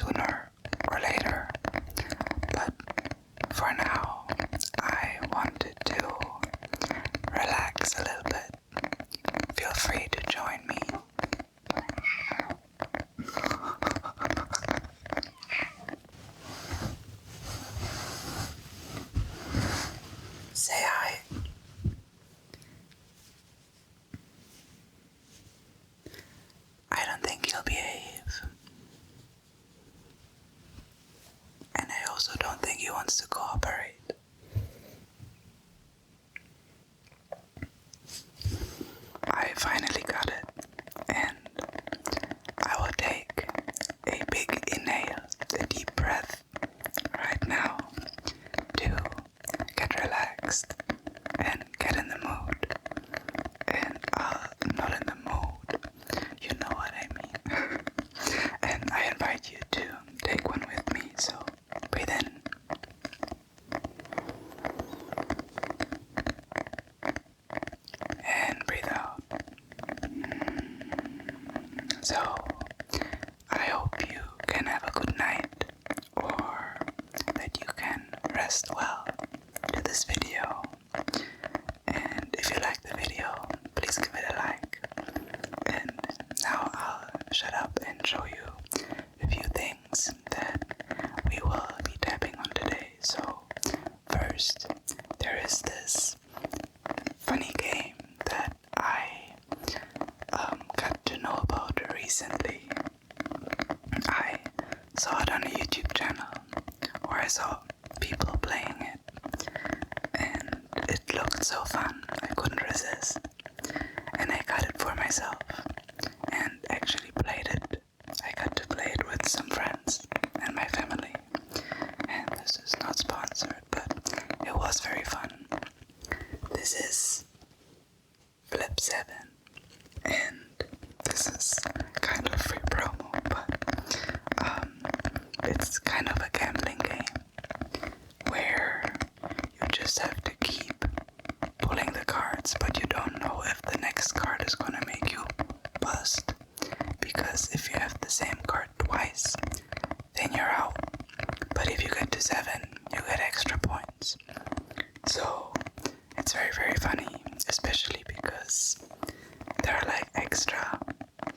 sooner or later. But for now, I wanted to relax a little bit. Feel free to join me. Say hi. I don't think he'll behave. And I also don't think he wants to cooperate. I finally got it, and I will take a big inhale, a deep breath right now to get relaxed and get in the mood. And not in the mood, you know what I mean. And I invite you to take one with me, so breathe in. And breathe out. So, I hope you can have a good night, or that you can rest well to this video. And if you like the video, please give it a like. And now I'll shut up and show you a few things that we will be tapping on today. So, first, there is this funny game that I got to know about recently. I saw it on a YouTube channel, or I saw people playing it, and it looked so fun, I couldn't resist. And I got it for myself, and actually played it. I got to play it with some friends and my family. And this is not sponsored, but it was very fun. This is Flip 7, and this is kind of free promo, but it's kind of a gambling game where you just have to keep pulling the cards, but you don't know if the next card is gonna make you bust, because if you have the same card twice, then you're out. But if you get to 7, you get extra points. So it's very, very funny, especially because there are like extra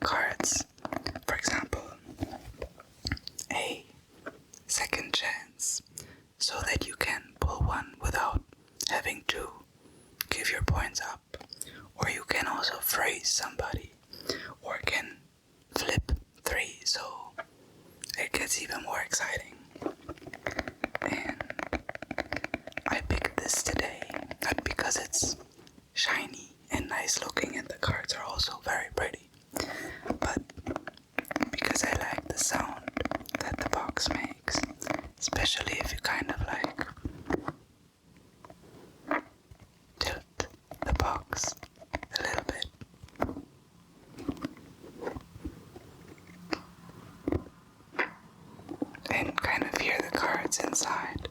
cards. For example, a second chance, so that you can pull one without having to give your points up. Or you can also freeze somebody, or can flip 3, so it gets even more exciting. And I picked this today, not because it's shiny and nice looking and the cards are also very pretty, but because I like the sound that the box makes, especially if you kind of like tilt the box a little bit. And kind of hear the cards inside.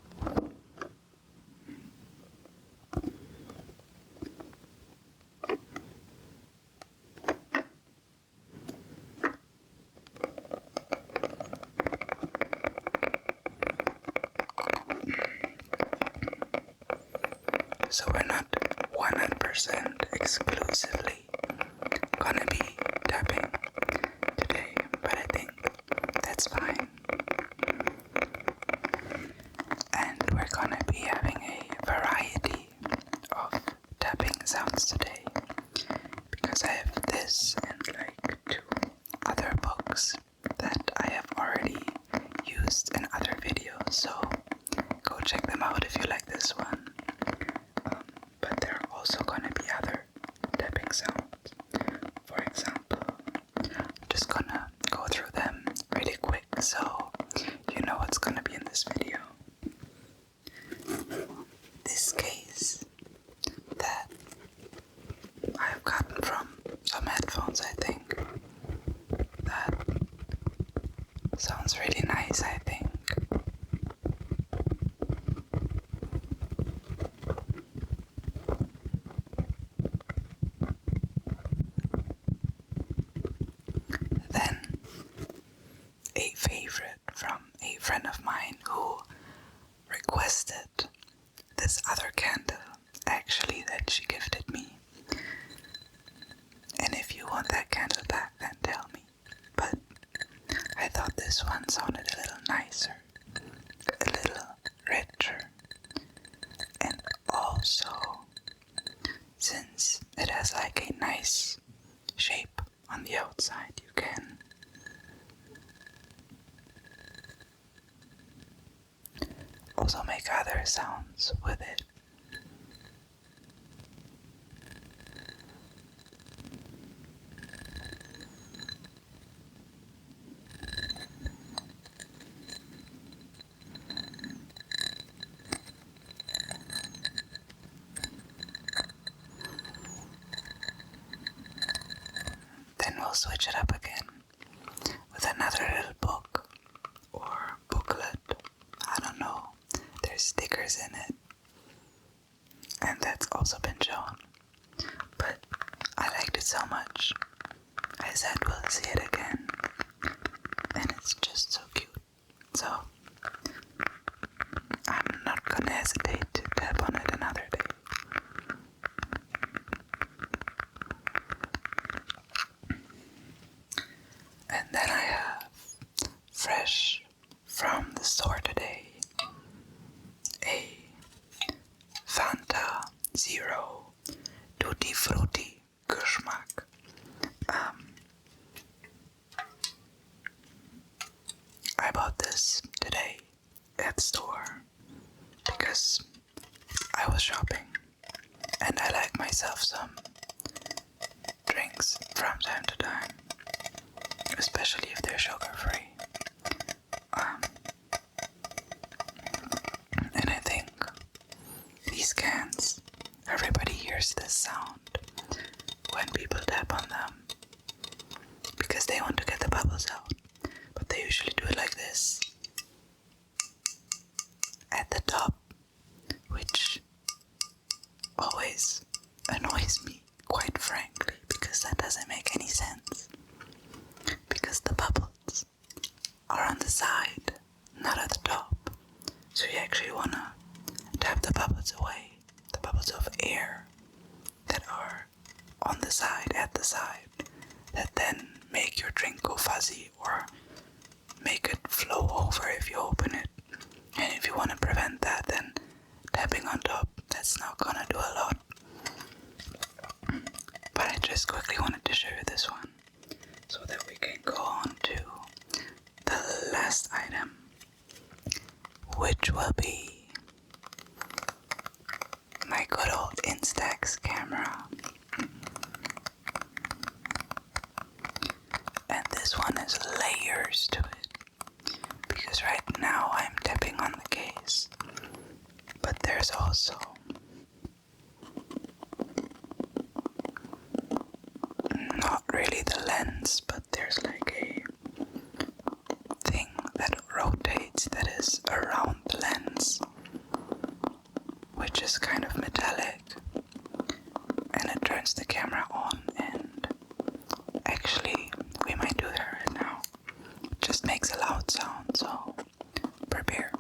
So we're not 100% exclusively gonna be tapping today, but I think that's fine. And we're gonna be having a variety of tapping sounds today, because I have this and like 2 other books that I have already used in other videos, so go check them out if you like this one. But there are also gonna be other tapping sounds. For example, I'm just gonna go through them really quick so you know what's gonna be in this video. This case that I've gotten from some headphones friend of mine who requested this other candle, actually, that she gifted me. And if you want that candle back, then tell me. But I thought this one sounded a little nicer, a little richer. And also, since it has like a nice shape on the outside, you can also make other sounds with it. Then we'll switch it up again with another little book or booklet. I don't know. There's stickers in it, and that's also been shown. But I liked it so much, I said we'll see it again, and it's just so cute. So I'm not gonna hesitate to tap on it another day. And then I have, fresh from the store today, a Fanta Zero Tutti Frutti Geschmack. I bought this today at the store because I was shopping and I like myself some drinks from time to time, especially if they're sugar-free. And I think these cans, everybody hears this sound when people tap on them because they want to get the bubbles out. But they usually do it like this at the top, which always annoys me, quite frankly, because that doesn't make any sense. Because the bubbles are on the side, not at the top. So you actually want to tap the bubbles away, the bubbles of air that are on the side, at the side, that then make your drink go fuzzy or make it flow over if you open it. And if you want to prevent that, then tapping on top, that's not gonna do a lot. But I just quickly wanted to show you this one so that we can go on to the last item, which will be my good old Instax camera. And this one has layers to it, because right now I'm tapping on the case, but there's also not really the lens, but there's like a thing that rotates that is around the lens, which is kind of metallic, and it turns the camera on. And actually, we might do that right now. It just makes a loud sound, so prepare.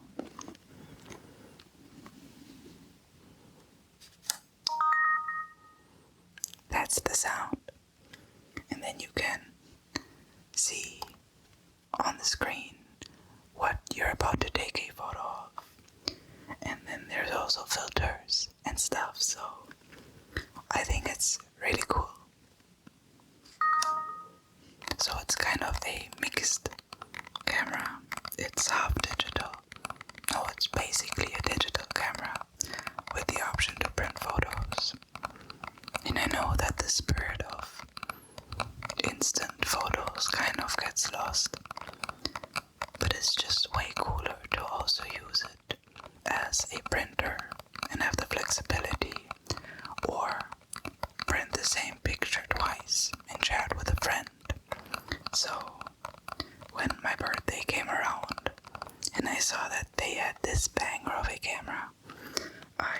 That's the sound. And then you can see on the screen what you're about to take a photo of. And then there's also filters and stuff, so I think it's really cool. So it's kind of a mixed camera. It's half digital. No, it's basically a digital camera with the option to print photos. And I know that the spirit of instant photos kind of gets lost, but it's just way cooler to also use it as a printer and have the flexibility, or print the same picture twice and share it with a friend. So when my birthday came around and I saw that they had this banger of a camera, I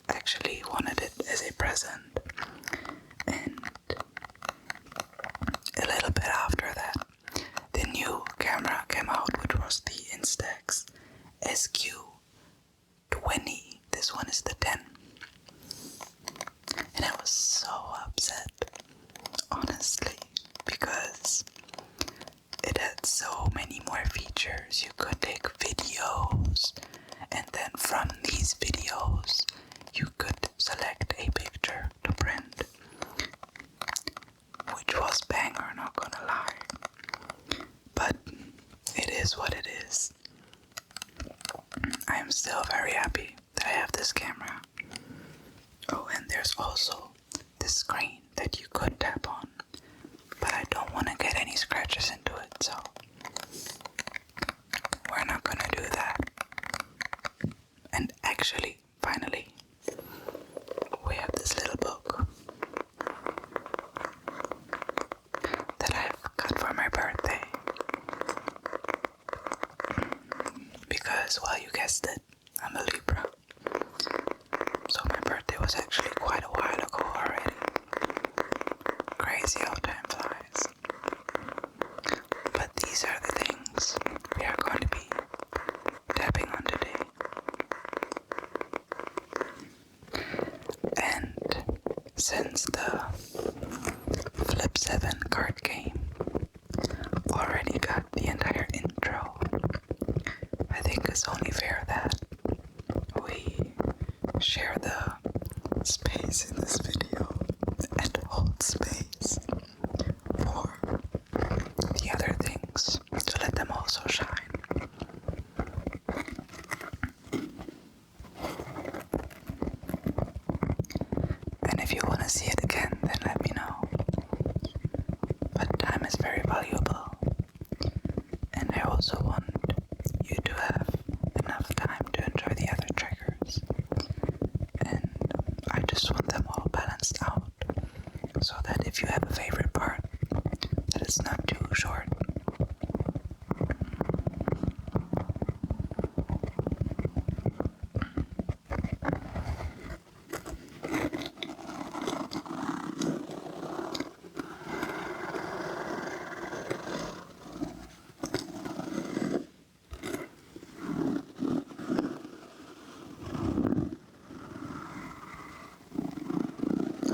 actually wanted it as a present. And a little bit after that, pictures, you could take videos, and then from these videos you could select a picture to print, which was banger, not gonna lie. But it is what it is. I am still very happy that I have this camera. Oh, and there's also this screen that you could tap on, but I don't want to get any scratches into it, so we're not gonna do that. And actually, finally, we have this little book that I've got for my birthday. Because, well, you guessed it, I'm a Libra. So my birthday was actually quite a while ago already. Crazy how time flies. But these are the things we are going to be tapping on today. And since the Flip 7 card game already got the entire intro, I think it's only fair that we share the space in this video and hold space for the other things to let them also shine. And if you want to see it again, then let me know. But time is very valuable, and I also want you to have enough time to enjoy the other triggers. And I just want them all balanced out, so that if you have a favorite part, that it's not too short.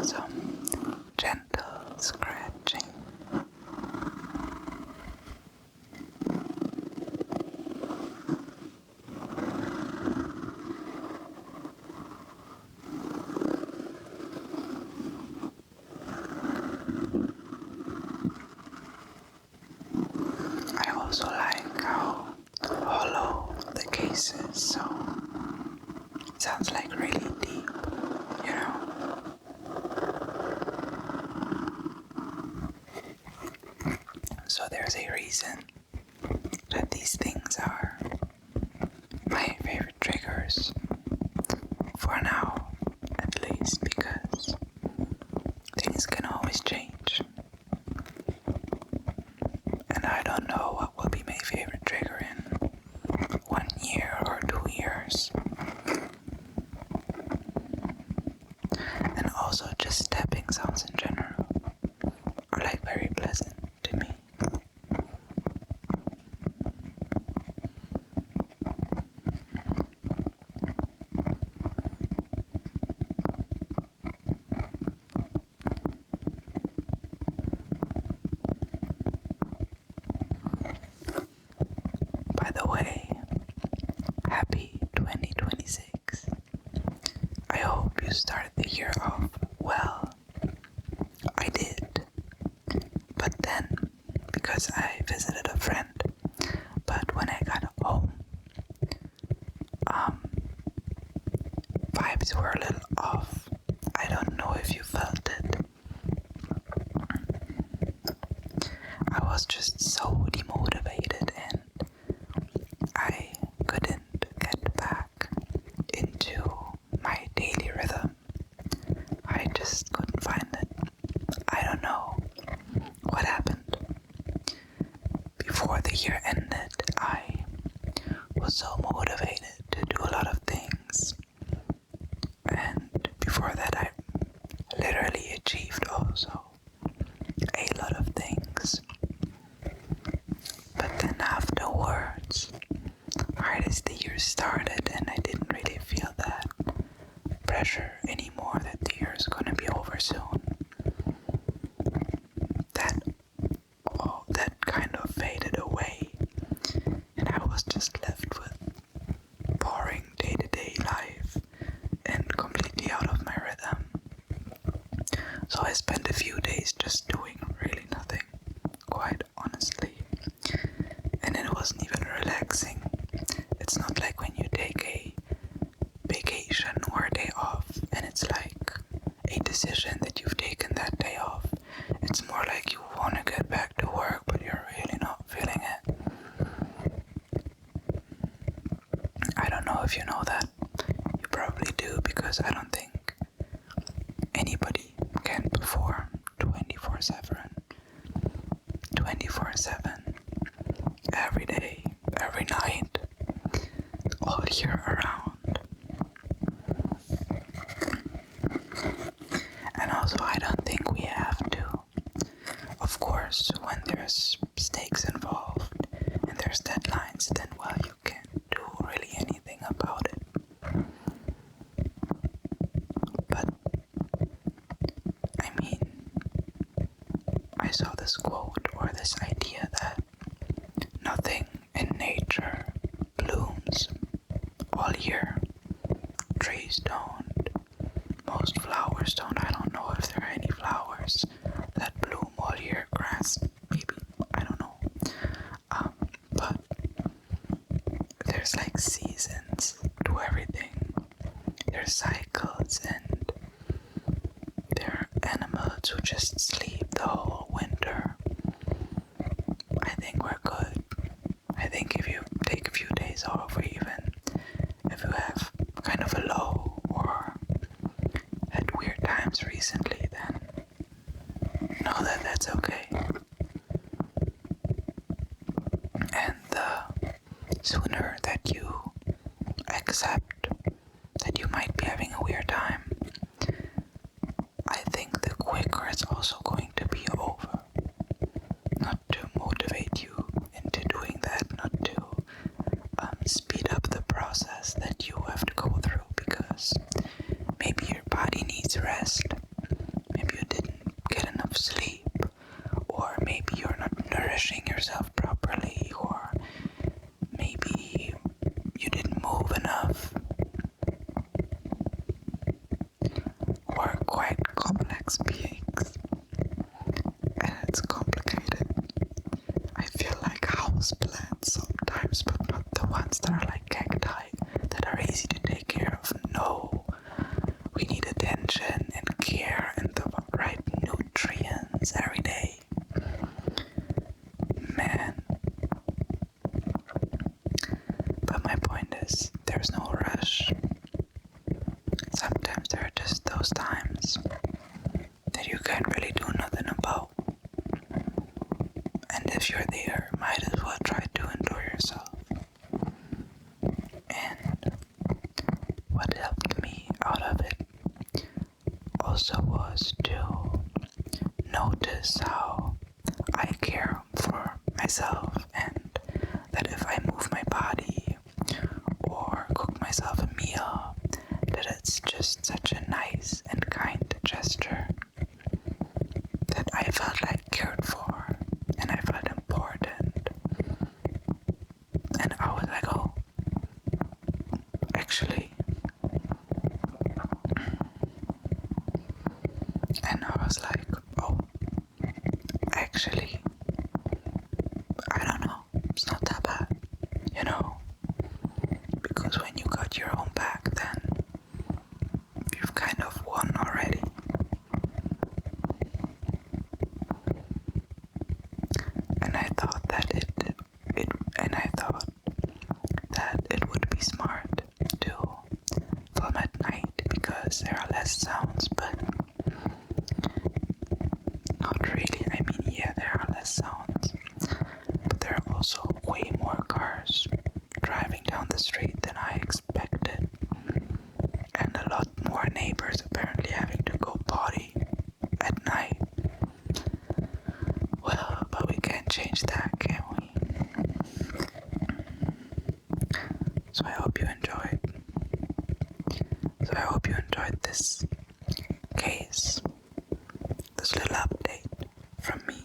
Some gentle scratching. I also like how hollow the case is, so it sounds like really deep, you know? So there's a reason that these things are my favorite triggers, for now at least, because things can always change. And I don't know what will be my favorite trigger in 1 year or 2 years. And also just tapping sounds in general are like very pleasant to me. By the way, happy 2026. I hope you started the year off well. I did. But then, because I visited a friend, but when I got home, vibes were a little off. I don't know if you felt it. I was just so demotivated and I couldn't get back into my daily rhythm. I just couldn't find it. I don't know what happened. Before the year ended, I was so motivated to do a lot of things. And before that, I literally achieved also a lot of things. But then afterwards, right as the year started, and I didn't really feel that pressure anymore that the year is gonna be over soon. That kind of faded away, course, when there's stakes involved and there's deadlines, then well, you can't do really anything about it. But I mean, I saw this quote or this idea that nothing in nature blooms all year. Trees don't, most flowers don't. I don't know if there are any flowers that bloom all year. Grass, maybe, I don't know. But there's like seasons to everything. There's cycles, and there are animals who just sleep the whole winter. I think we're good. I think if you take a few days off, or even if you have kind of a low or had weird times recently, then know that that's okay. And the sooner that you accept that you might be having a weird time, I think the quicker it's also going to be over. Not to motivate you into doing that, not to speed up the process that you have to go through, because maybe your body needs rest, maybe you didn't get enough sleep, or maybe you're not nourishing yourself properly, or maybe you didn't move enough. We're quite complex beings, and it's complicated. I feel like house plants sometimes, but not the ones that are like cacti that are easy to take care of. No, we need attention and care and the right nutrients every day. Man. But my point is, there's no rush. Sometimes there are just those times that you can't really do nothing about. And if you're there, might as well try to enjoy yourself. And what helped me out of it also was to notice how I care for myself, and that if I move my body or cook myself a meal, that it's just such a nice and kind gesture, that I felt like cared for and I felt important. And I was like, oh, actually. And I was like, oh, actually, I don't know, it's not that bad, you know? Because when you got your own back, then you've kind of won already. And I thought that it would be smart to film at night because there are less sounds, but not really. I mean, yeah, there are less sounds, but there are also way more cars driving down the street than I expected, and a lot more neighbors apparently having to go potty at night. Well, but we can't change that, can we? So I hope you enjoyed. This case, this little update from me.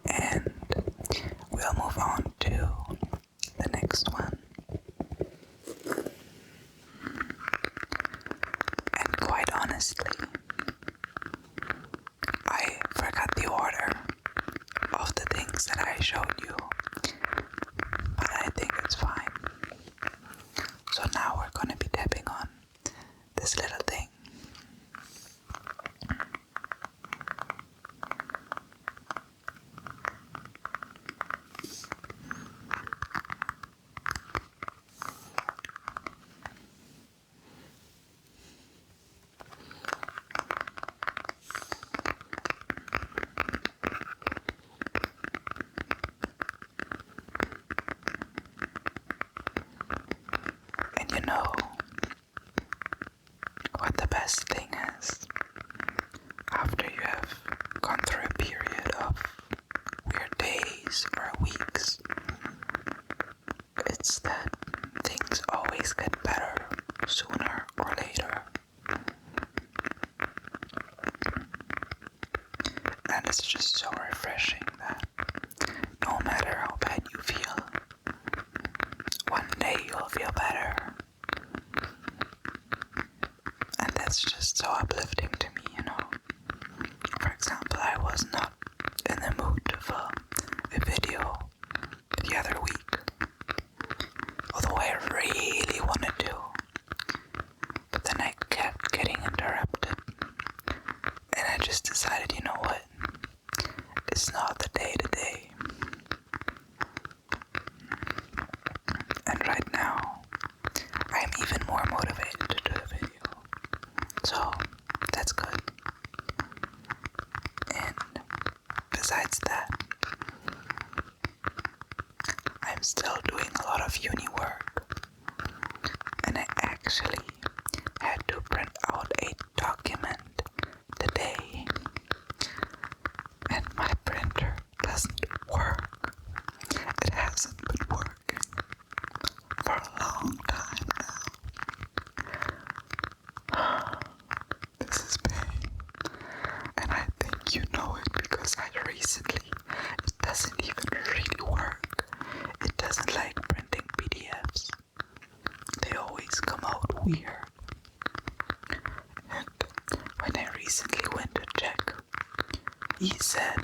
And we'll move on to the next one. And quite honestly, I forgot the order of the things that I showed you, but I think it's fine. So now we're going to be tapping on this little thing. it's just so refreshing that no matter how bad you feel, one day you'll feel better. And that's just so uplifting to me, you know. For example, I was not in the mood to film a video the other week, although I really wanted to, but then I kept getting interrupted, and I just decided, you know what, it's not the day today. And right now, I'm even more motivated to do the video, so that's good. And besides that, I'm still doing a lot of uni work, and I actually had to print out a document today, and my printer doesn't work. It hasn't been working for a long time now. This is pain, and I think you know it because recently it doesn't even really work. It doesn't like printing PDFs. They always come out weird. And when I recently went to check, he said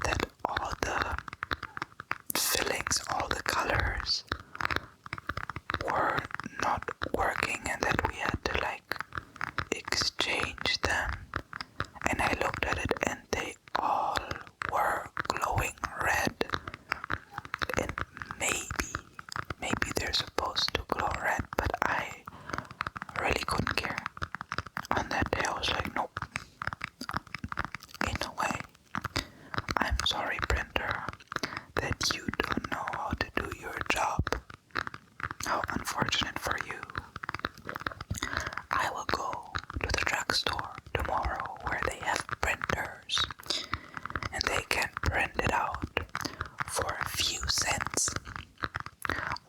that all the fillings, all the colors were not working and that we had to like exchange them. And I looked at it and they all were glowing red. And maybe they're supposed to glow red, but I really couldn't care. On that day I was like, nope. In a way, I'm sorry, printer, that you don't know how to do your job. How unfortunate for you. I will go to the drugstore tomorrow where they have printers and they can print it out for a few cents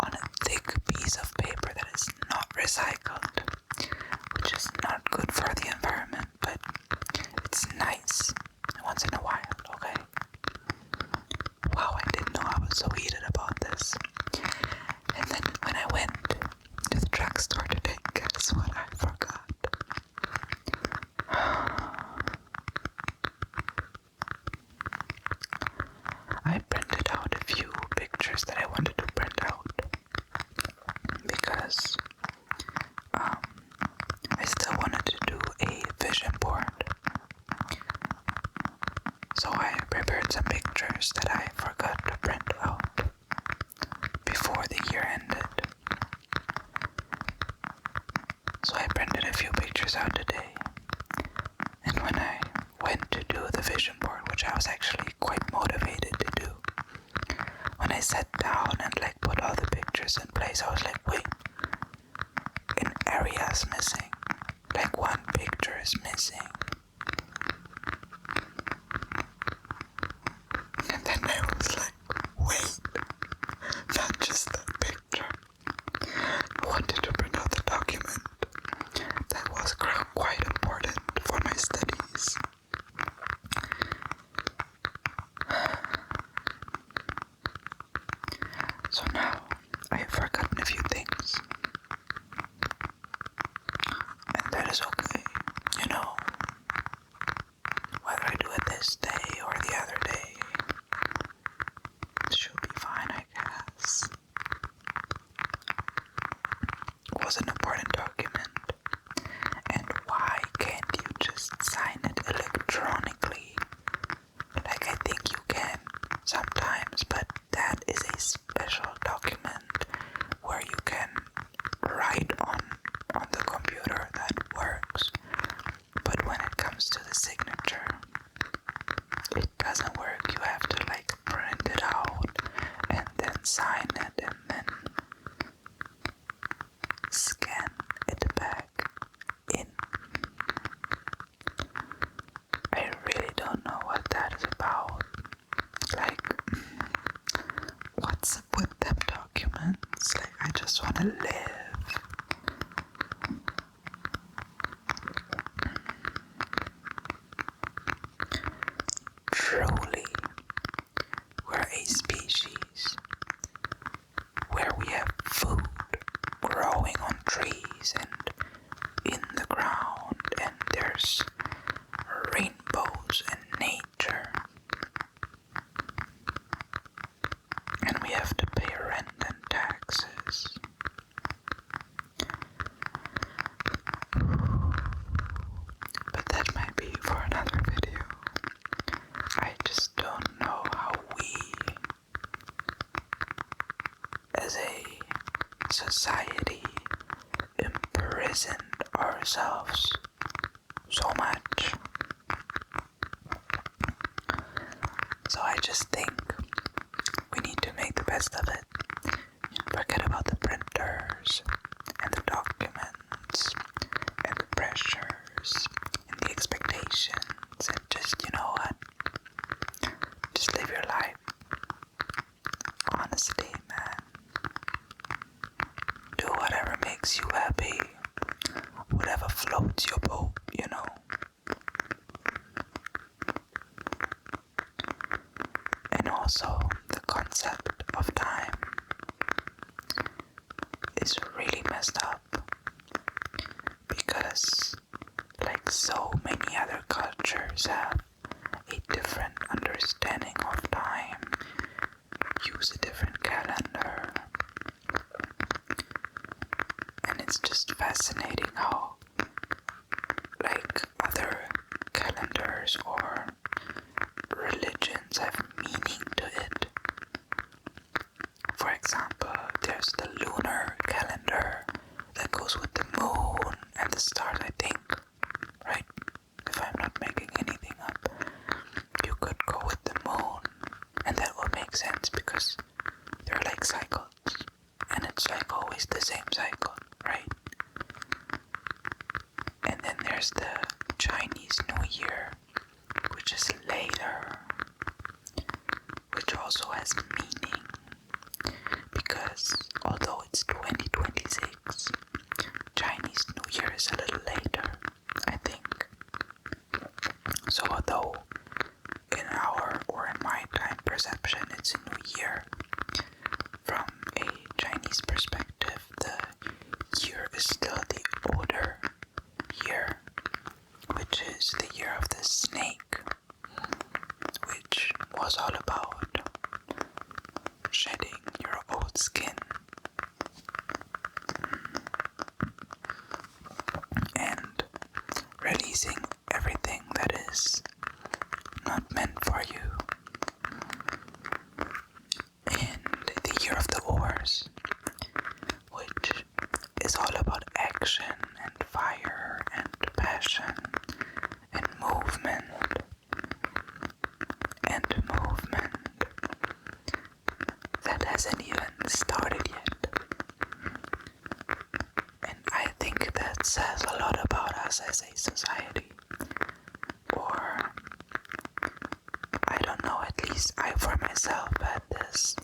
on a thick piece of paper that is not recycled, which is not good for the environment, but it's nice once in a while, okay? Wow, I didn't know I was so heated about this. And then when I went to the drugstore today, guess what I forgot? I printed out a few pictures that I wanted to print out because I still wanted to do a vision board. So I prepared some pictures that I forgot to print out before the year ended. So I printed a few pictures out today. And when I went to do the vision board, which I was actually quite motivated to do, when I sat down and like put all the pictures in place, I was like, wait, an area is missing. Like one picture is missing. And then I was calendars have a different understanding of time, use a different calendar, and it's just fascinating how, like, other calendars or religions have meaning to it. For example, there's the lunar calendar that goes with the moon and the stars, I think, right? If I'm not making anything up, you could go with the moon, and that will make sense because they're like cycles, and it's like always the same cycle, right? And then there's the Chinese New Year, which is later, which also has meaning, because although it's 2026, Chinese New Year is a little later, I think. So although in our, or in my time perception, it's a new year, from a Chinese perspective, the year is still the older year, which is the year of the snake, which was all about shedding your old skin and releasing everything that is not meant for you. And the year of the oars, which is all about action and fire and passion and movement that hasn't even started yet. And I think that says a lot about us as a society. Or, I don't know, at least I for myself had this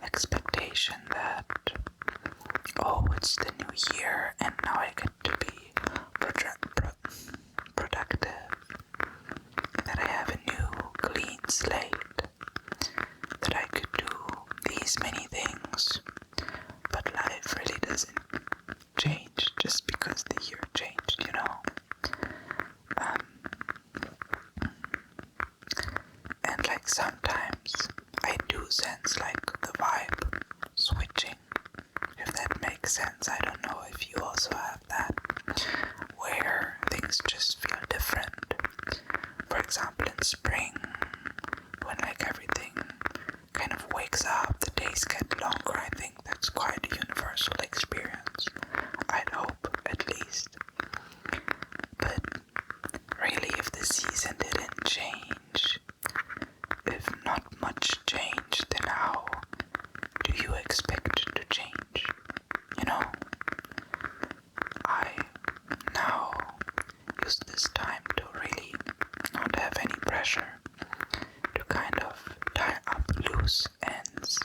expectation that, oh, it's the new year and now I get to be productive, that I have a new clean slate, that I could do these many things, but life really doesn't change just because the year changed, you know. And like sometimes I do sense like the vibe switching, if that makes sense. I don't know if you also have that, where things just feel different. For example, in spring, when like everything kind of wakes up, the days get longer. I think that's quite a universal experience. I'd hope, at least. But really, if the season didn't change, if not much changed, then how do you expect it to change? You know, I now use this time to really not have any pressure, to kind of tie up loose ends.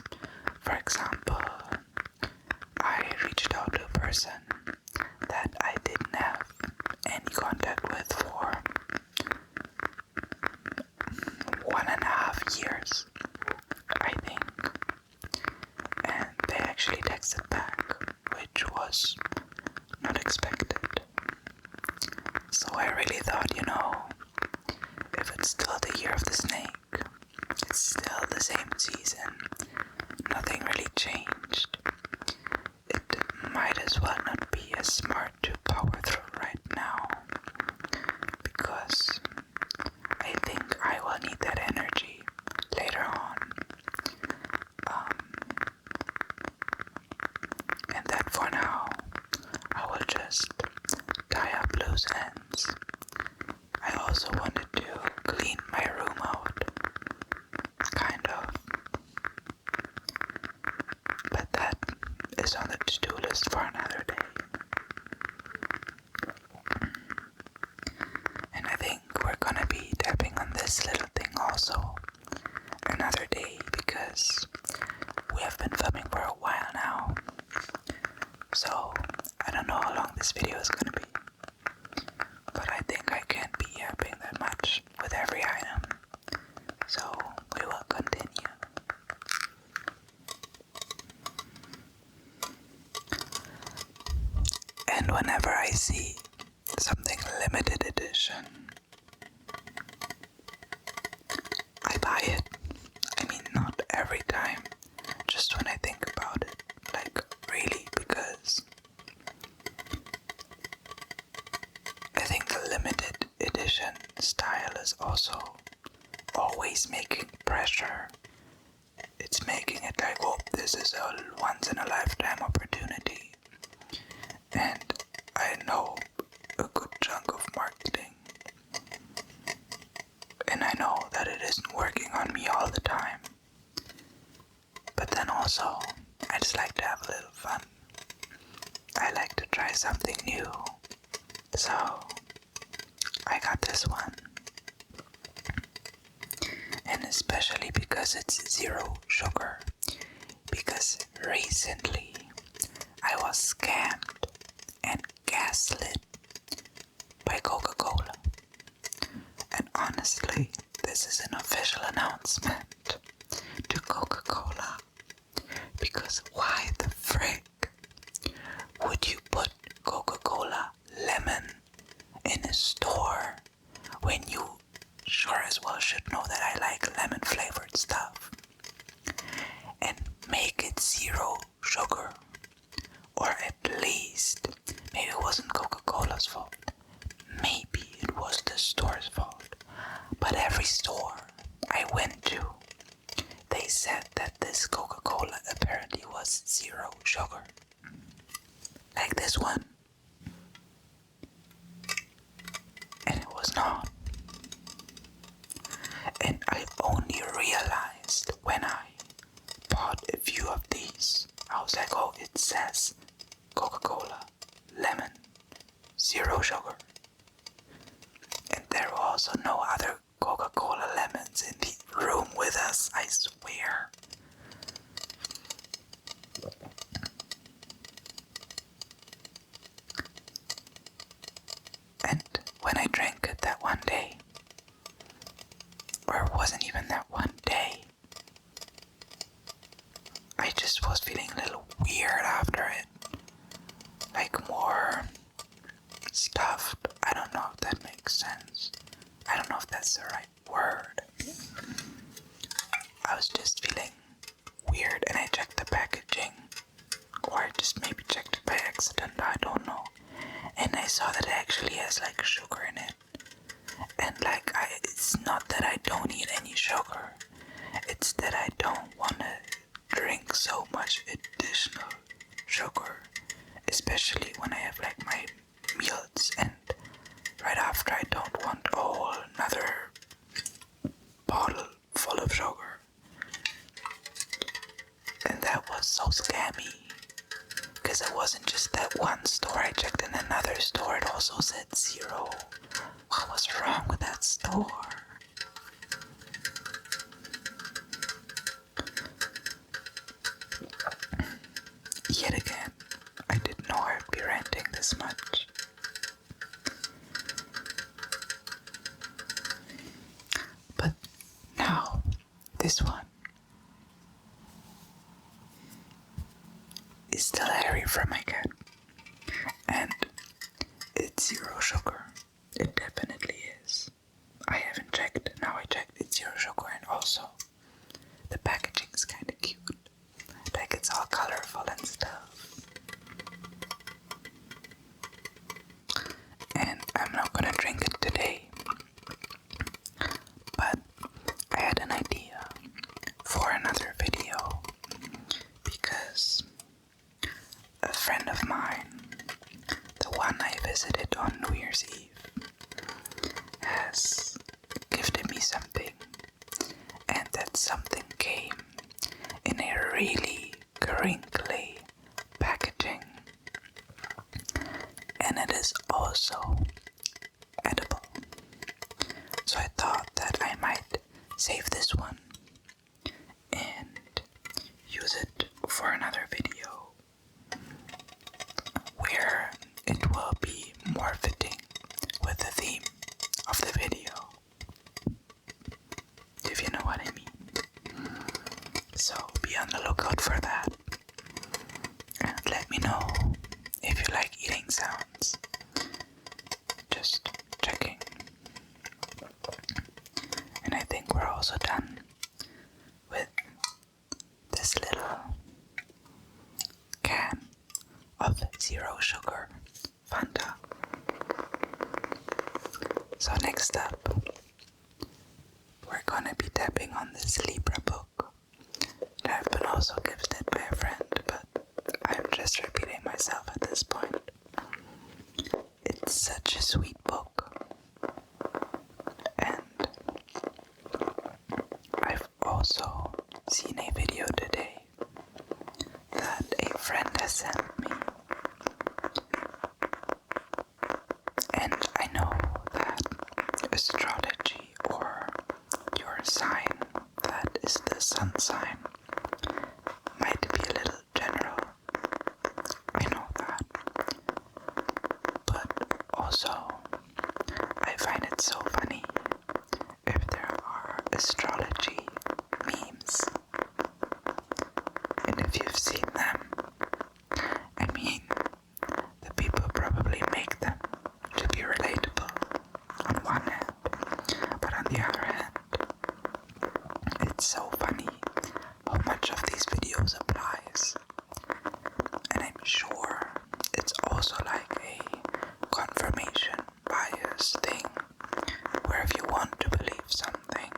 For example, I reached out to a person that I didn't have any contact with for 1.5 years, I think. And they actually texted back, which was not expected. So I really thought, you know, if it's still the year of the snake, it's still the same season, nothing really changed, it might as well not be as smart to power through right now, because I think I will need that energy later on. And that for now, I will just tie up loose ends. I also wanted to clean my room out, kind of. But that is on the to-do list for another day. And I think we're gonna be tapping on this little thing also another day, because we have been filming for a while now. So I don't know how long this video is gonna be, but I think I can't be yapping that much with every item. So we will continue. And whenever I see something limited edition, style is also always making pressure. It's making it like, oh, this is a once in a lifetime opportunity. And I know a good chunk of marketing. And I know that it isn't working on me all the time. But then also, I just like to have a little fun. I like to try something new. So, I got this one. And especially because it's zero sugar. Because recently, I was scammed and gaslit by Coca-Cola. And honestly, this is an official announcement to Coca-Cola. Because why the frick would you put Coca-Cola lemon in a store when you sure as well should know that I like lemon flavored stuff? And make it zero sugar. Or at least, maybe it wasn't Coca-Cola's fault. Maybe it was the store's fault. But every store I went to, they said that this Coca-Cola apparently was zero sugar. Like this one. And it was not. And I only realized when I bought a few of these. I was like, oh, it says Coca-Cola, lemon, zero sugar. And there were also no other Coca-Cola lemons in the room with us, I swear. And when I drank it that one day, or it wasn't even that one day, I just was feeling a little weird after it. Like more stuffed. I don't know if that makes sense. I don't know if that's the right word. I was just feeling weird and I checked the packaging. Or I just maybe checked it by accident, I don't know. And I saw that it actually has like sugar in it. And like, it's not that I don't eat any sugar. It's that I don't want to drink so much additional sugar. Especially when I have like my meals and right after I don't want a whole another bottle full of sugar. And that was so scammy. Because it wasn't just that one store. I checked in another store. It also said zero. What was wrong with that store? Yet again, I didn't know I'd be ranting this much. But now, this one is still hairy from my cat. And it's zero sugar. It definitely is. I haven't checked. Now I checked. It's zero sugar, and also the packaging is kind of cute. Like it's all colorful and stuff. And I'm not gonna drink it today. But I had an idea for another video because a friend of mine, the one I visited on New Year's Eve, has gifted me something, and that something came in a really crinkly packaging, and it is also edible. So I thought that I might save this one and use it for another video where it will be more fitting with the theme of the video, if you know what I mean. So be on the lookout for that, and let me know if you like eating sounds. Just checking. And I think we're also done with this little can of zero sugar Fanta. So next up, we're gonna be tapping on this Libra book that I've been also gifted by a friend, but I'm just repeating myself at this point. It's such a sweet book, and I've also seen a video today that a friend has sent me, and I know that astrology or your sign, that is the sun sign, might be a little general. I know that, but also I find it so funny if there are astrology memes, and if you've seen them, I mean, the people probably make them to be relatable on one hand, but on the other hand, it's so funny how much of these videos applies. And I'm sure it's also like a confirmation bias thing, where if you want to believe something,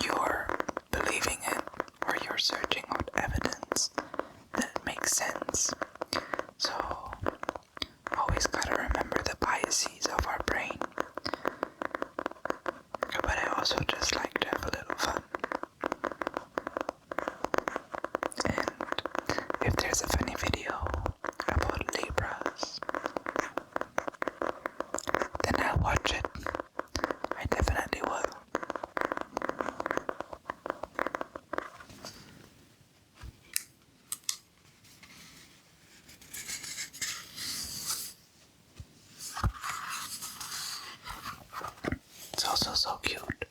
you're believing it, or you're searching out evidence that makes sense. So, always gotta remember the biases of our brain. But I also just like to have a little fun. And if there's a funny video about Libras, then I'll watch it. I definitely will. It's also so cute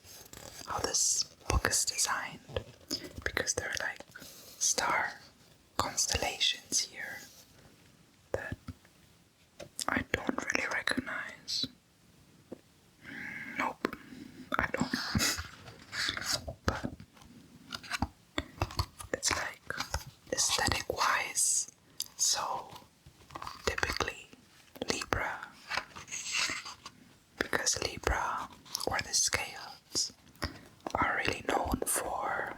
how this book is designed, because there are like star constellations here that I don't really recognize. Nope, I don't. But it's like aesthetic wise, so typically Libra, because Libra, or the scales, are really known for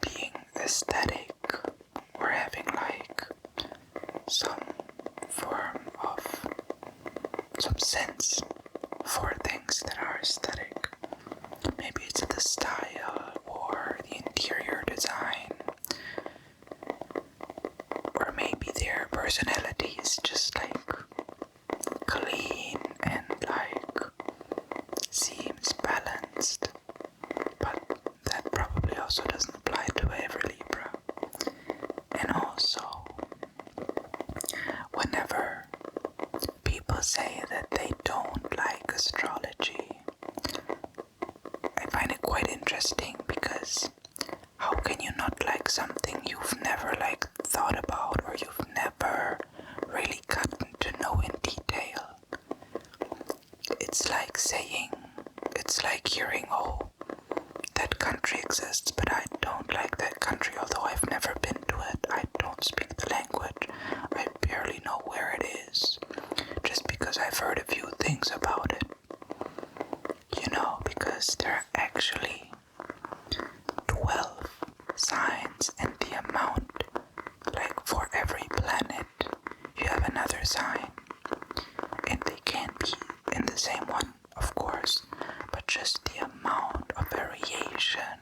being aesthetic or having like some form of some sense for things that are aesthetic. Maybe it's the style or the interior design, or maybe their personality is just like clean and like seems balanced, but that probably also doesn't apply to every Libra. And also, whenever people say that they don't like astrology, I find it quite interesting, because how can you not like something you've never like thought about, or you've never really gotten to know in detail? It's like saying, it's like hearing, oh, that country exists, but I don't like that country, although I've never been to it. I don't speak the language. I barely know where it is, just because I've heard a few things about it. You know, because there are actually 12 signs, and the amount, like for every planet, you have another sign. And they can't be in the same one, of course, but just the amount of variation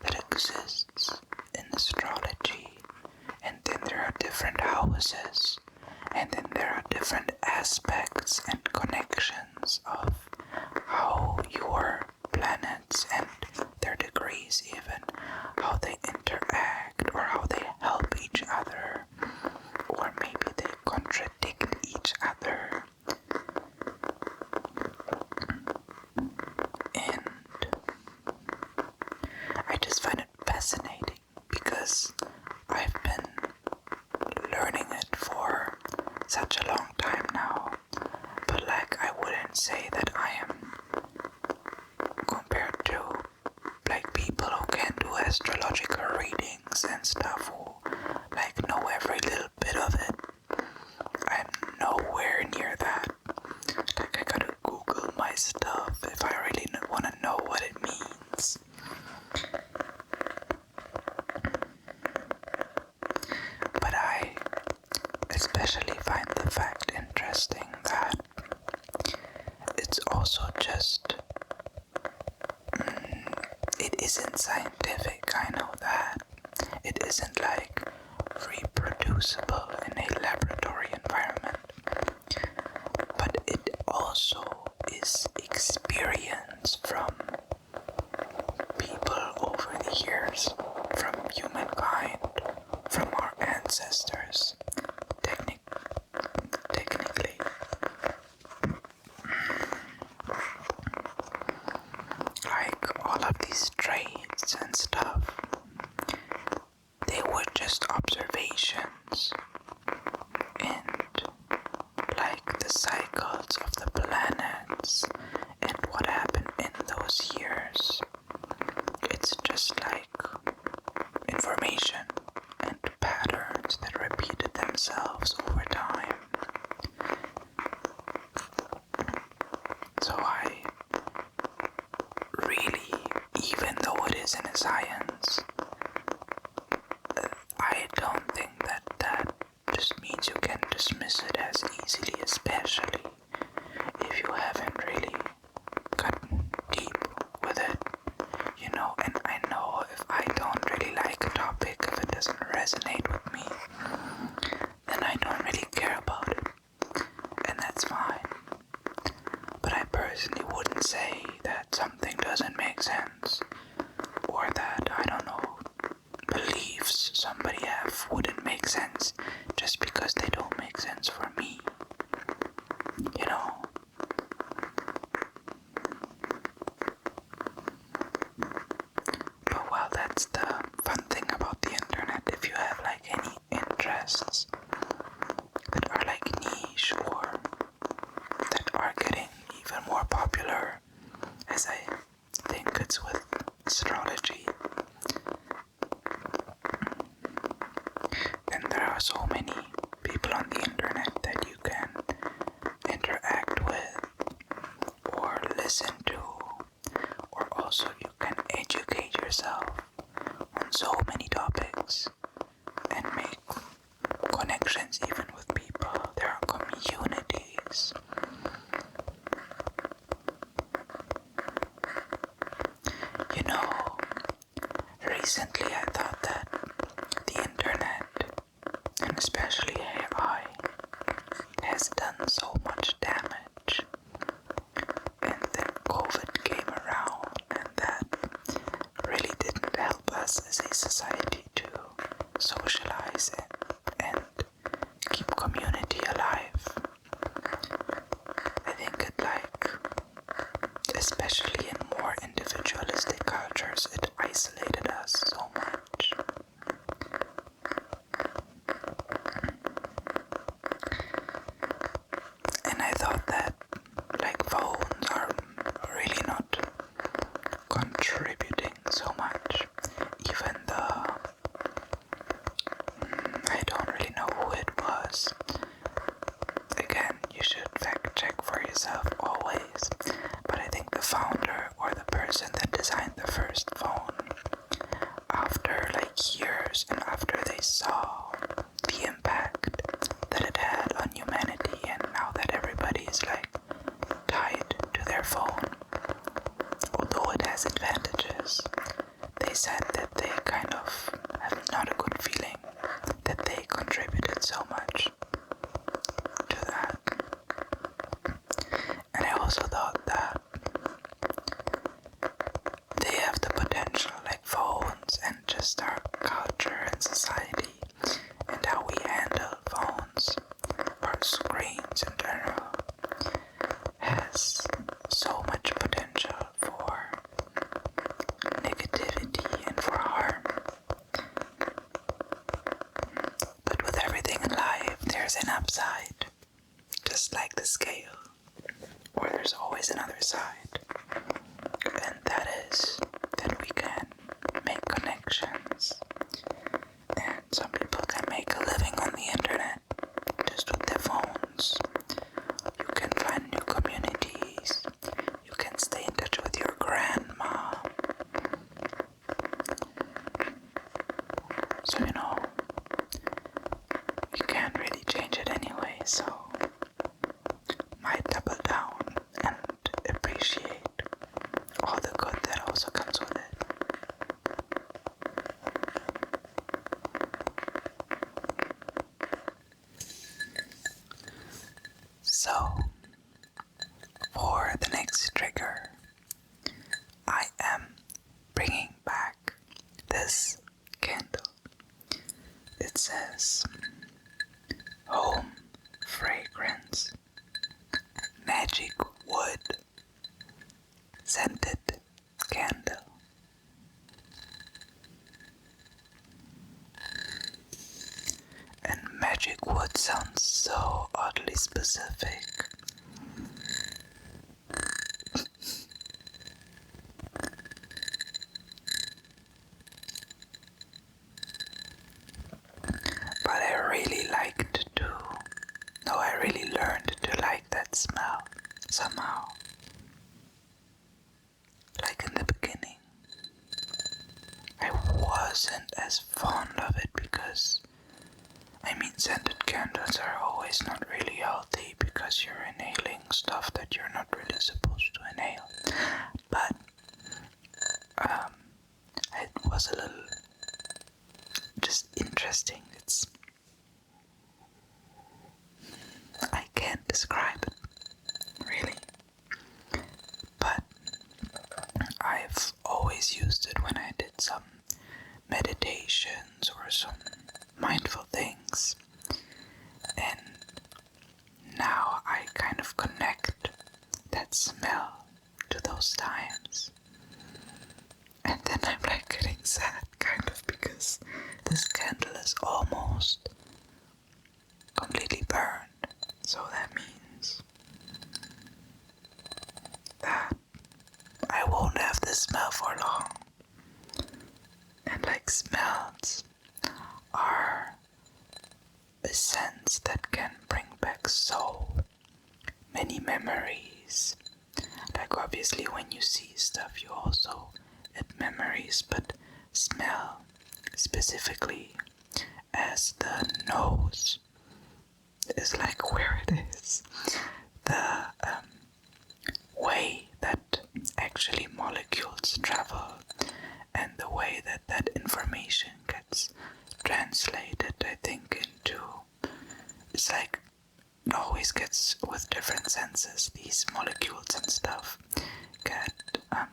that exists in astrology. And then there are different houses, and then there are different aspects and connections of how your planets and their degrees, even how they interact, or how they help each other, or maybe they contradict each other. And I just find it fascinating, because I've been learning it for such a long time now, but like I wouldn't say that I am, compared to like people who can do astrological readings and stuff, who like know every little bit of it. I'm nowhere near that. Like I gotta Google also just, it isn't scientific, I know that. It isn't like reproducible in a laboratory environment, but it also is experience from people over the years, from humankind, from our ancestors, technically. Like all of these traits and stuff, they were just observations, and like the cycles of the planets and what happened in those years, it's just like information and patterns that repeated themselves over time. So I really, even though it isn't a science, I don't think that just means you can dismiss it as easily, especially if you haven't really gotten deep with it, you know. And I know if I don't really like a topic, if it doesn't resonate with me, then I don't really care about it, and that's fine. But I personally wouldn't say that something doesn't make sense, or that, I don't know, beliefs somebody have wouldn't make sense just because they don't make sense for me, you know. But well, that's the fun thing about the internet. If you have like any interests that are like niche or that are getting even more popular, as I think it's with astrology, then there are so many people on the internet that you can interact with or listen to, or also you can educate yourself on so many topics and make connections even with people. There are communities. You know, recently I thought that the internet, and especially AI, has done so much damage, and then COVID came around, and that really didn't help us as a society to socialize and keep community alive. I think it, like, especially in more individualistic cultures, it isolated us so much. And I thought that, like, phones are really not contributing so much. Even I don't really know who it was. Again, you should fact check for yourself always. But I think the founder or the person that designed the first phone, after like years and after they saw the impact that it had on humanity, and now that everybody is like tied to their phone, although it has advantages, they said that they kind of have not a good feeling that they contributed so much to that. And I also thought that they have the potential, like phones and just our culture and society and how we handle phones or screens in general, has so much potential for negativity and for harm. But with everything in life, there's an upside, just like the scale, or there's always another side, and that is that we can make connections, and some people can make a living on the internet just with their phones. You can find new communities, you can stay in touch with your grandma. So, you know, you can't really change it anyway, so might double down and tonight's trigger, I am bringing back this candle. It says Home Fragrance Magic Wood Scented Candle. And magic wood sounds so oddly specific. But I really learned to like that smell somehow. Like in the beginning, I wasn't as fond of it because, scented candles are always not really healthy because you're inhaling stuff that you're not really supposed to inhale. But it was a little just interesting. I can't describe it, really. But I've always used it when I did some meditations or some mindful things. And now I kind of connect that smell to those times. And then I'm like getting sad, kind of, because this candle is almost completely burned. So that means that I won't have this smell for long. And like smells are a sense that can bring back so many memories. Like obviously when you see stuff you also get memories, but smell specifically as the nose is like where it is. The way that actually molecules travel and the way that that information gets translated, I think, into, it's like it always gets with different senses. These molecules and stuff get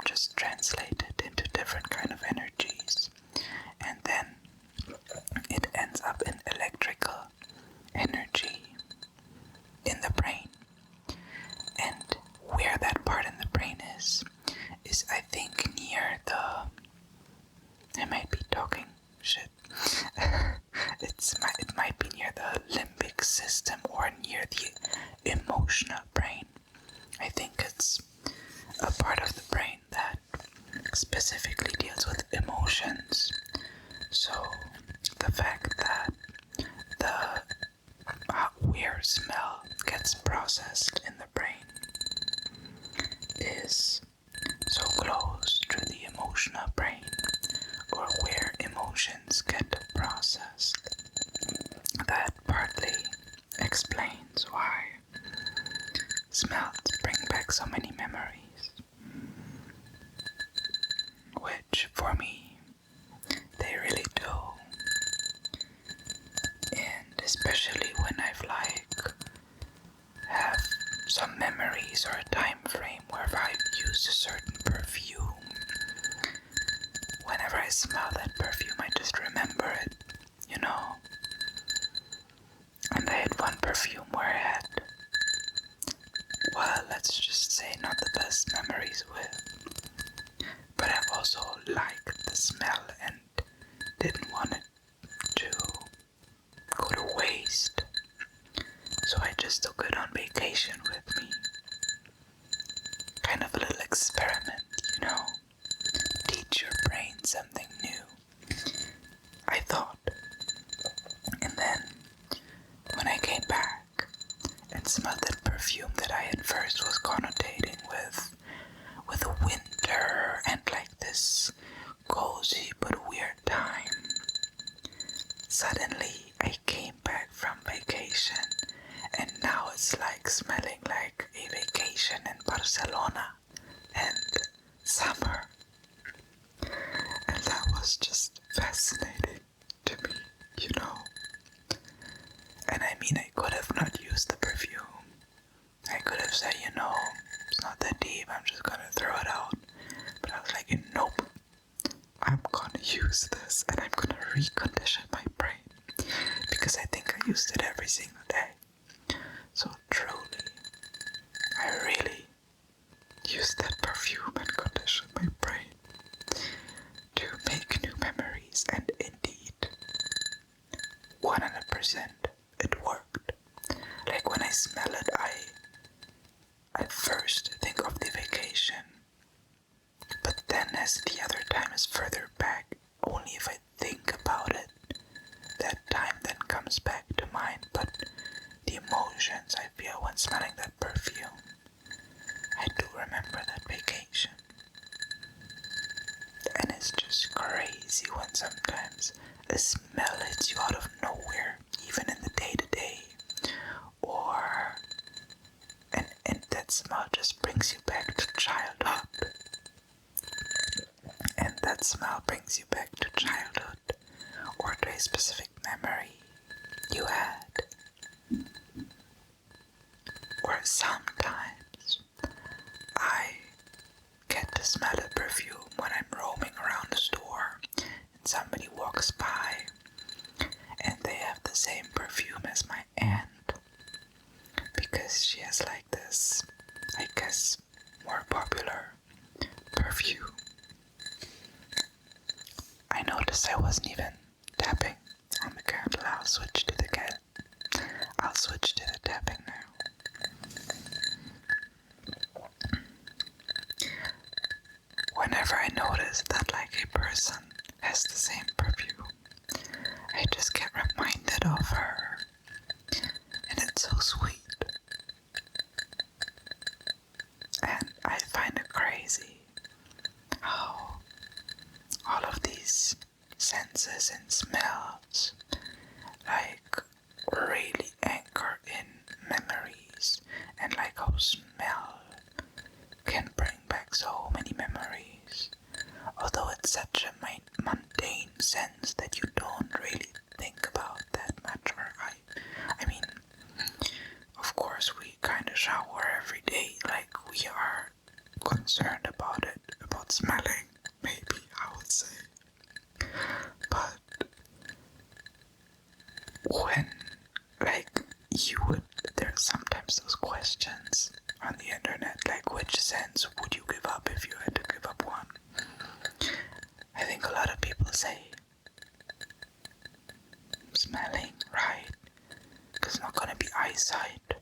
just translated into different kind of energies, and then it ends up in electrical energy in the brain. And where that part in the brain is I think near the, I might be talking shit. It might be near the limbic system or near the emotional brain. I think it's a part of the brain that specifically deals with emotions. So the fact that the weird smell gets processed in the brain is so close to the emotional brain, or where emotions get processed, that partly explains why smells bring back so many memories, which for me they really do. And especially when I've have some memories or a time frame where I've used a certain perfume. Whenever I smell that perfume, I just remember it, you know. And I had one perfume where I had, well, let's just say not the best memories with. But I've also liked the smell and didn't want it to go to waste. So I just took it on vacation with me. Kind of a little experiment, you know. Teach your brain something new, I thought. And then, when I came back and smelled that perfume that I at first was connotating with winter and like this cozy but weird time, suddenly I came back from vacation and now it's like smelling like a vacation in Barcelona and summer. And that was just fascinating to me, you know. And I could have not used the perfume. I could have said, it's not that deep, I'm use that perfume and condition my brain to make new memories, and indeed, 100% it worked. Like when I smell it, I first think of the vacation, but then as the other time is further back, only if I think about it, that time then comes back to mind. But the emotions I feel when smelling that perfume, I do remember that vacation. And it's just crazy when sometimes a smell hits you out of nowhere, even in the day-to-day, or and that smell just brings you back to childhood. And that smell brings you back to childhood, or to a specific memory you had. Or sometimes I get to smell a perfume when I'm roaming around the store and somebody walks by and they have the same perfume as my aunt, because she has like this, I guess, more popular perfume. I noticed I wasn't even tapping on the candle. I'll switch to the tapping now. Whenever I notice that like a person has the same perfume, I just get reminded of her, and it's so sweet. And I find it crazy how all of these senses and smells like really anchor in memories, and like how smell can bring back so many memories, although it's such a mundane sense that you don't really think about that much. Or I mean, of course we kind of shower every day, like we are concerned about it, about smelling, maybe I would say. But when there's sometimes those questions on the internet, like which sense would you give up if you had to give up one? I think a lot of people say smelling, right? Because it's not going to be eyesight.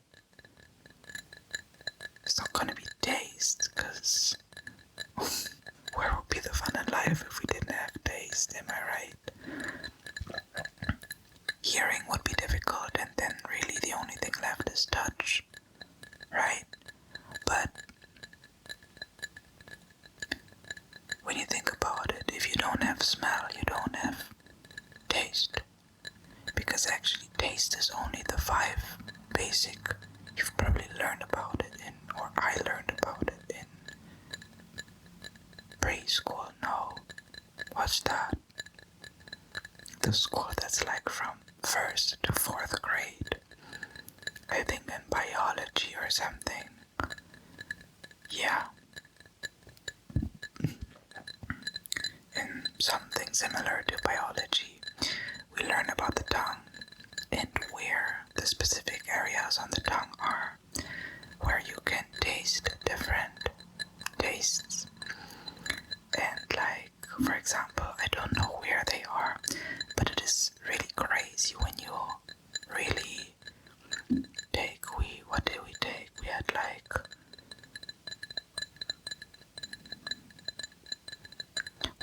It's not going to be taste, because where would be the fun in life if we didn't have taste, am I right? Hearing would be difficult, and then really the only thing left is touch, right? But when you think about it, if you don't have smell, you don't have taste. Because actually taste is only the 5 basic, you've probably learned about it or I learned about it in preschool. No, what's that? The school that's like from 1st to 4th grade. I think in biology or something. Yeah. In something similar to biology, we learn about the tongue and where the specific areas on the tongue are, where you can taste different tastes. And like, for example, I don't know where they are, but it is really crazy when you really take, what did we take? We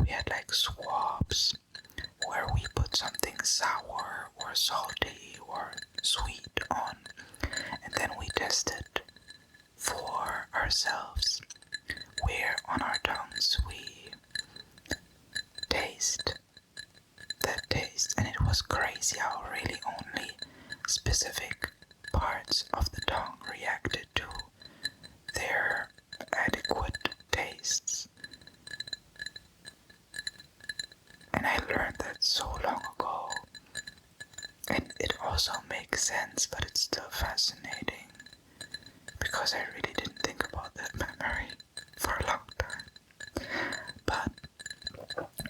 had like swabs where we put something sour or salty or sweet on, and then we tested for ourselves where on our tongues we taste that taste. And it was crazy how really only specific parts of the tongue reacted to their adequate tastes. And I learned that so long ago, and it also makes sense, but it's still fascinating because I really didn't think about that memory for a long time. But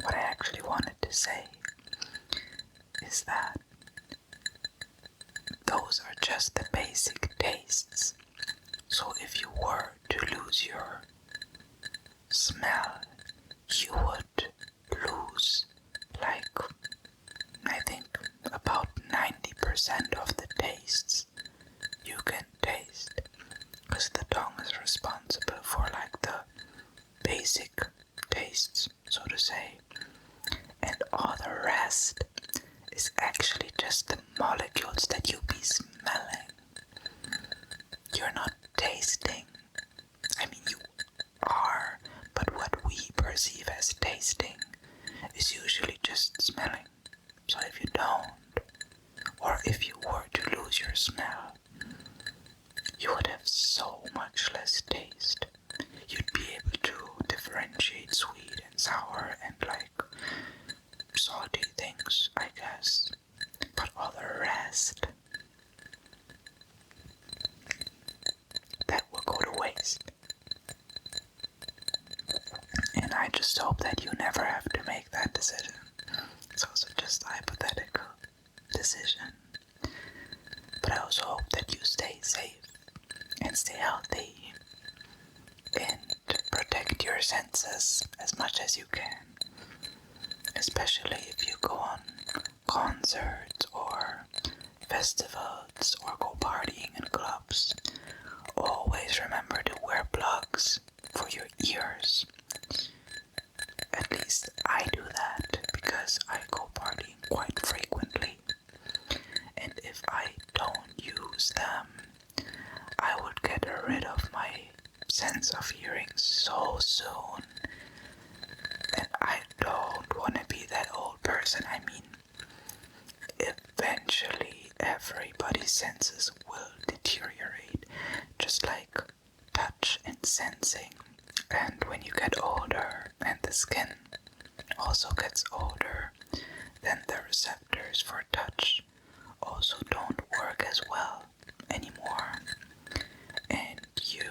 what I actually wanted to say is that those are just the basic tastes. So if you were to lose your smell, you would lose, like, I think about 90% of the tastes you can taste, because the tongue is responsible for like the basic tastes, so to say, and all the rest is actually just the molecules that you be smelling. You're not tasting. I mean, you are, but what we perceive as tasting is usually just smelling. So if you don't, or if you were to lose your smell, you would have so much less taste. You'd be able to differentiate sweet and sour and like salty things, I guess. But all the rest, that will go to waste. And I just hope that you never have to make that decision. It's also just a hypothetical decision. But I also hope that you stay safe and stay healthy and protect your senses as much as you can. Especially if you go on concerts or festivals or go partying in clubs. Always remember to wear plugs for your ears. At least I do that because I go partying quite frequently. And if I don't use them, I would get rid of my sense of hearing so soon. And I don't want to be that old person. I mean, eventually everybody's senses will deteriorate, just like touch and sensing. And when you get older and the skin also gets older, then the receptors for touch also don't work as well anymore. And you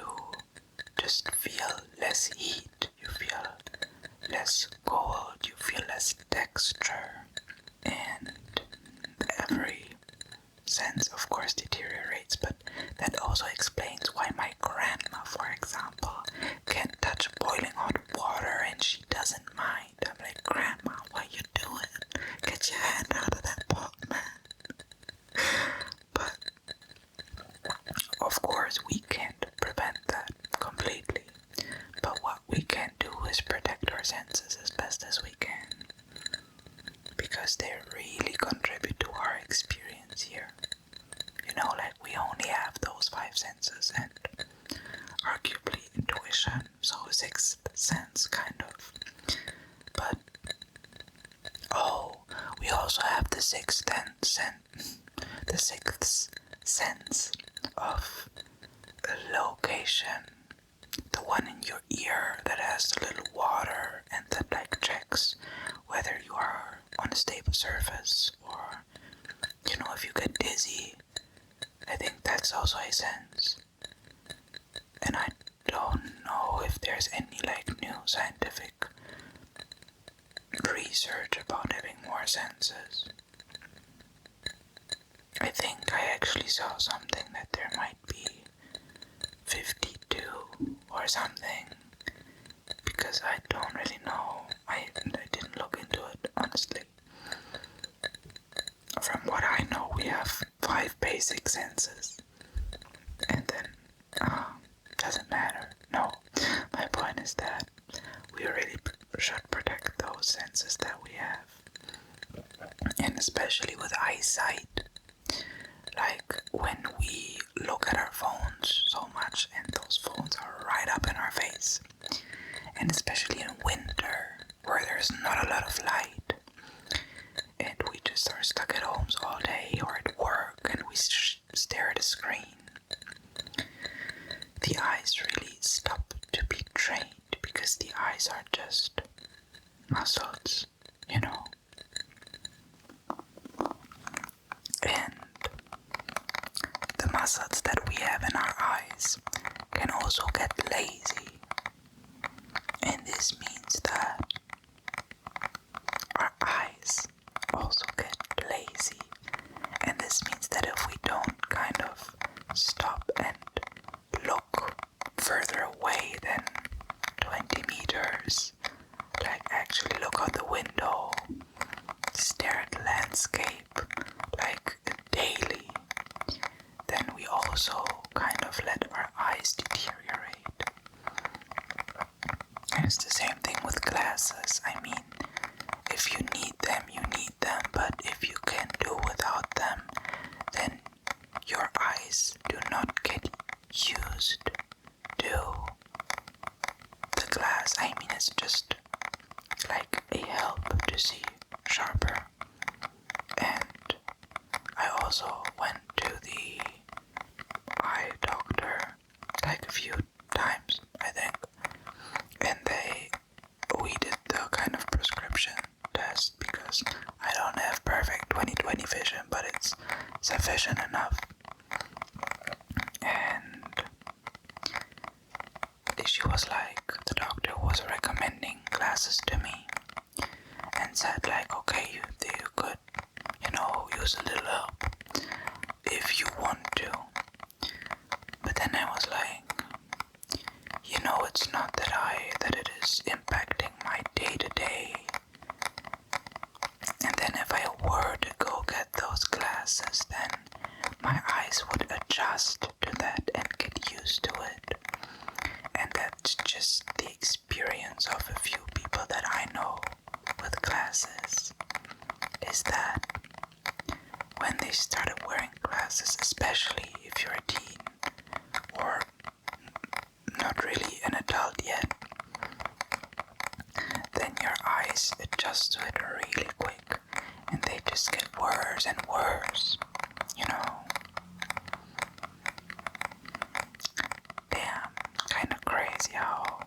just feel less heat, you feel less cold, you feel less texture, and every sense of course deteriorates. But that also explains why my grandma, for example, can touch boiling hot water and she doesn't mind. I'm like, Grandma, what you doing? Get your hand out of that pot, man. But of course we can't prevent that completely. But what we can do is protect our senses as best as we can, because they really contribute to our experience here. You know, like we only have those 5 senses and arguably intuition, so 6th sense kind of. But we also have the 6th sense of location. The one in your ear that has the little water and that like checks whether you are on a stable surface or, you know, if you get dizzy. I think that's also a sense. And I don't know if there's any like new scientific research about having more senses. I think I actually saw something that there might be 52 or something, because I don't really know. I didn't look into it, honestly. From what I know, we have 5 basic senses, and then doesn't matter. No, my point is that we really should protect those senses that we have, and especially with eyesight. Like when we look at our phones so much, and those phones are right up in our face, and especially in winter where there's not a lot of light, and we just are stuck at homes all day or at work, and we stare at a screen. The eyes really stop to be trained, because the eyes are just muscles, you know. And the muscles that we have in our eyes can also get lazy. And this means that our eyes also get lazy. And this means that if we don't kind of stop and look further away than 20 meters outdoors, like actually look out the window, stare at the landscape like daily, then we also kind of let our eyes deteriorate. And it's the same thing with glasses. I mean, if you need them, you need them, but if you can do without them, then your eyes do not get used to the glass. I mean, it's just like a help to see sharper. And I also went to the eye doctor like a few times, I think, and we did the kind of prescription test because I don't have perfect 20/20 vision, but it's sufficient enough. And she was like, the doctor was recommending glasses to me and said like, okay, you could, use a little help if you want to. But then I was like, it's not that it is impacting my day-to-day. And then if I were to go get those glasses, then my eyes would adjust to that and get used to it. And that's just the experience of a few people that I know with glasses, is that when they started wearing glasses, especially if you're a teen or not really an adult yet, then your eyes adjust to it really quick and they just get worse and worse, Damn, kind of crazy how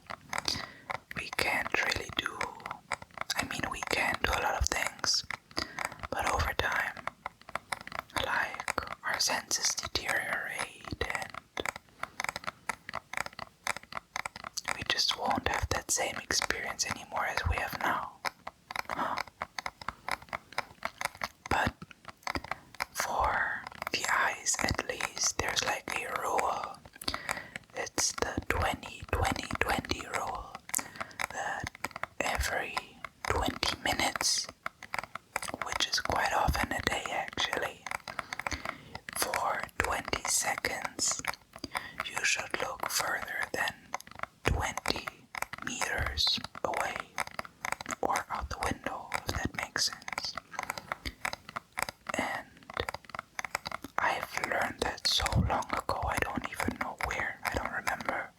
we can't really we can do a lot of things, but over time, like, our senses deteriorate and we just won't have that same experience anymore as we have now. But for the eyes, at least, there's like a rule. It's the 20-20-20 rule, that every 20 minutes, which is quite often a day actually, for 20 seconds, you should look further than 20 meters away or out the window, if that makes sense. And I've learned that so long ago, I don't even know where, I don't remember.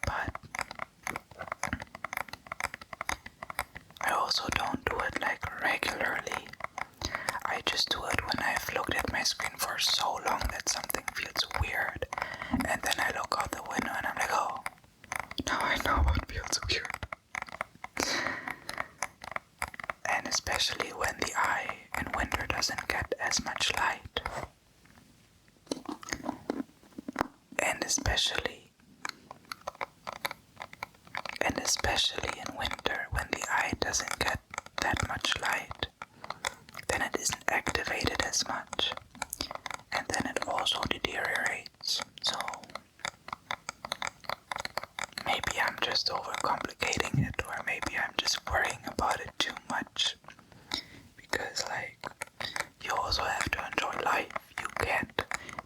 But I also don't do it like regularly. I just do it when I've looked at my screen for so long that something feels weird. And then I look out the window and I'm like, oh, now I know what feels weird. And especially when the eye in winter doesn't get as much light. And especially in winter when the eye doesn't get that much light, then it isn't activated as much. And then it also deteriorates. So maybe I'm just overcomplicating it, or maybe I'm just worrying about it too much. Because you also have to enjoy life. You can't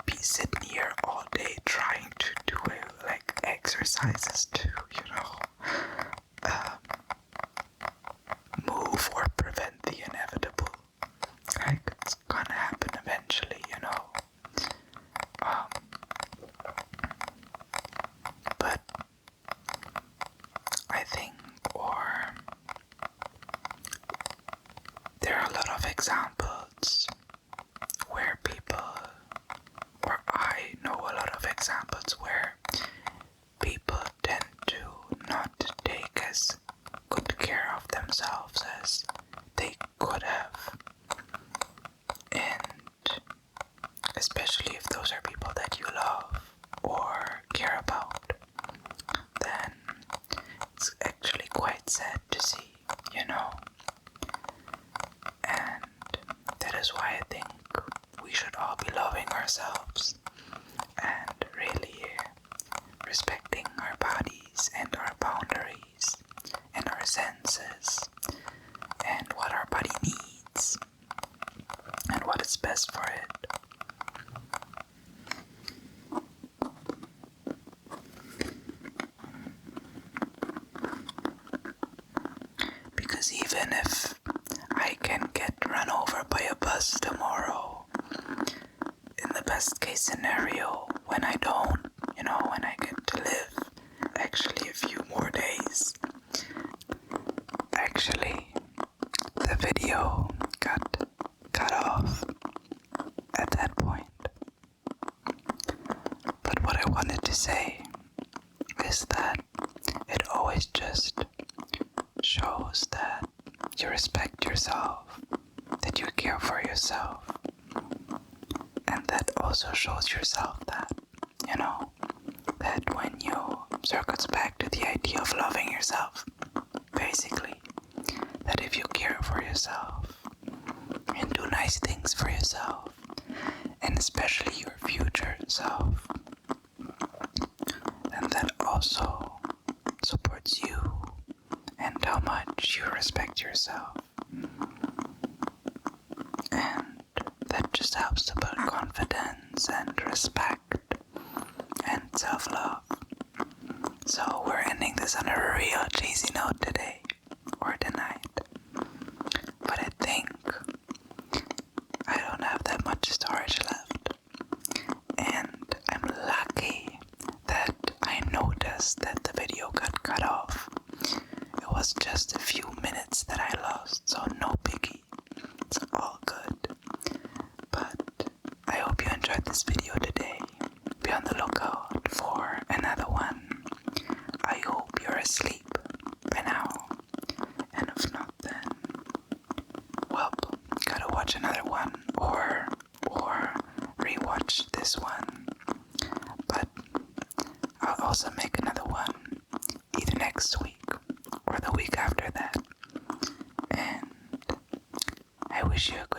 be sitting here all day trying to do exercises to, move or prevent the inevitable. It's gonna happen eventually, But I think, there are a lot of examples where I know a lot of examples where people tend to not take as good care of themselves as they could have. And especially if those are people that you love or care about, then it's actually quite sad to see, And that is why I think we should all be loving ourselves and really respecting our bodies and our boundaries is that it always just shows that you respect yourself, that you care for yourself, and that also shows yourself that, that when you circles back to the idea of loving yourself, basically, that if you care for yourself and do nice things for yourself, and especially your future self, then that also supports you and how much you respect yourself. And that just helps to build confidence and respect and self-love. So we're ending this on a real cheesy note today, or tonight. But I think I don't have that much storage left. And I'm lucky that I noticed that the video got cut off. It was just a few minutes that I lost, so no biggie. It's all good. But I hope you enjoyed this video today. Be on the lookout for another one. I hope you're asleep by now. And if not, then, well, gotta watch another one or rewatch this one. But I'll also make another one either next week or the week after that. And I wish you a